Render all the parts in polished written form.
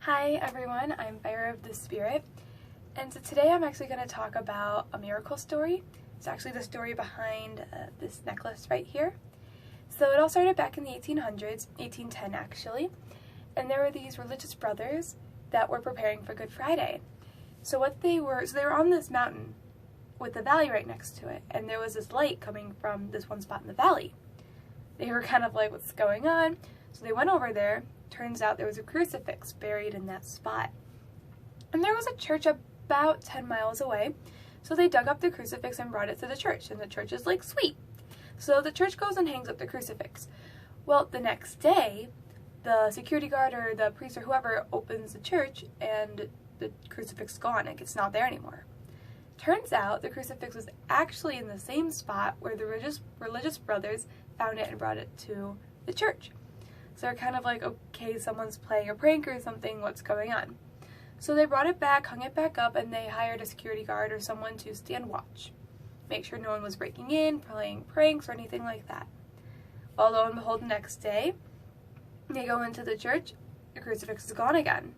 Hi everyone, I'm Fire of the Spirit, and so today I'm actually going to talk about a miracle story. It's actually the story behind this necklace right here. So it all started back in the 1800s, 1810 actually, and there were these religious brothers that were preparing for Good Friday. So they were on this mountain with a valley right next to it, and there was this light coming from this one spot in the valley. They were kind of like, what's going on? So they went over there. Turns out there was a crucifix buried in that spot. And there was a church about 10 miles away, so they dug up the crucifix and brought it to the church, and the church is like, sweet. So the church goes and hangs up the crucifix. Well, the next day, the security guard or the priest or whoever opens the church, and the crucifix is gone, like it's not there anymore. Turns out the crucifix was actually in the same spot where the religious brothers found it and brought it to the church. So they're kind of like, okay, someone's playing a prank or something, what's going on? So they brought it back, hung it back up, and they hired a security guard or someone to stand watch. Make sure no one was breaking in, playing pranks, or anything like that. Well, lo and behold, the next day, they go into the church, the crucifix is gone again,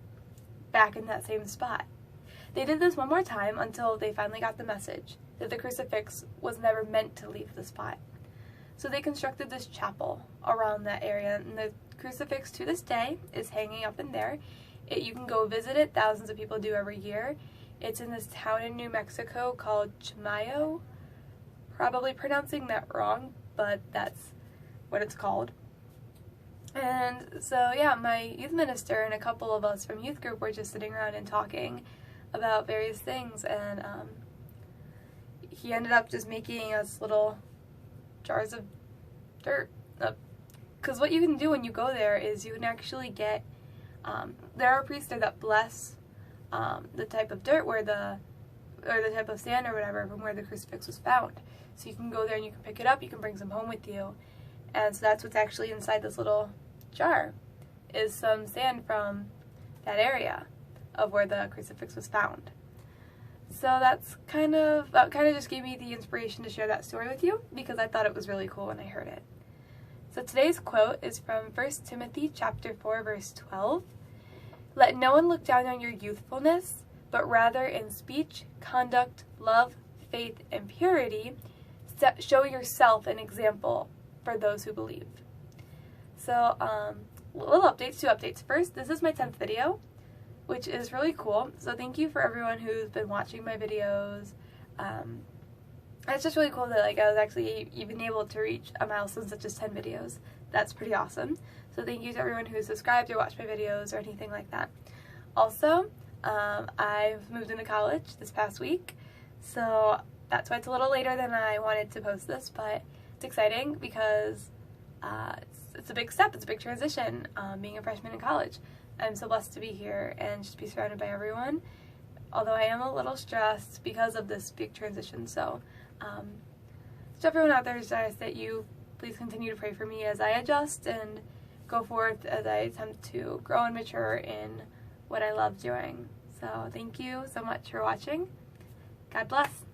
back in that same spot. They did this one more time until they finally got the message that the crucifix was never meant to leave the spot. So they constructed this chapel around that area, and the crucifix to this day is hanging up in there. You can go visit it. Thousands of people do every year. It's in this town in New Mexico called Chimayó. Probably pronouncing that wrong, but that's what it's called. And so yeah, my youth minister and a couple of us from youth group were just sitting around and talking about various things, and he ended up just making us little jars of dirt. Because what you can do when you go there is you can actually get, there are priests there that bless the type of dirt or the type of sand or whatever from where the crucifix was found. So you can go there and you can pick it up, you can bring some home with you. And so that's what's actually inside this little jar, is some sand from that area of where the crucifix was found. So that's kind of just gave me the inspiration to share that story with you, because I thought it was really cool when I heard it. So today's quote is from 1 Timothy chapter 4, verse 12. Let no one look down on your youthfulness, but rather in speech, conduct, love, faith, and purity, show yourself an example for those who believe. So, little updates, two updates. First, this is my 10th video, which is really cool. So thank you for everyone who's been watching my videos. It's just really cool that I was actually even able to reach a milestone such as 10 videos. That's pretty awesome. So thank you to everyone who subscribed or watched my videos or anything like that. Also, I've moved into college this past week, so that's why it's a little later than I wanted to post this, but it's exciting because it's a big step, it's a big transition, being a freshman in college. I'm so blessed to be here and just be surrounded by everyone, although I am a little stressed because of this big transition. So to everyone out there, just ask that you please continue to pray for me as I adjust and go forth as I attempt to grow and mature in what I love doing. So thank you so much for watching. God bless.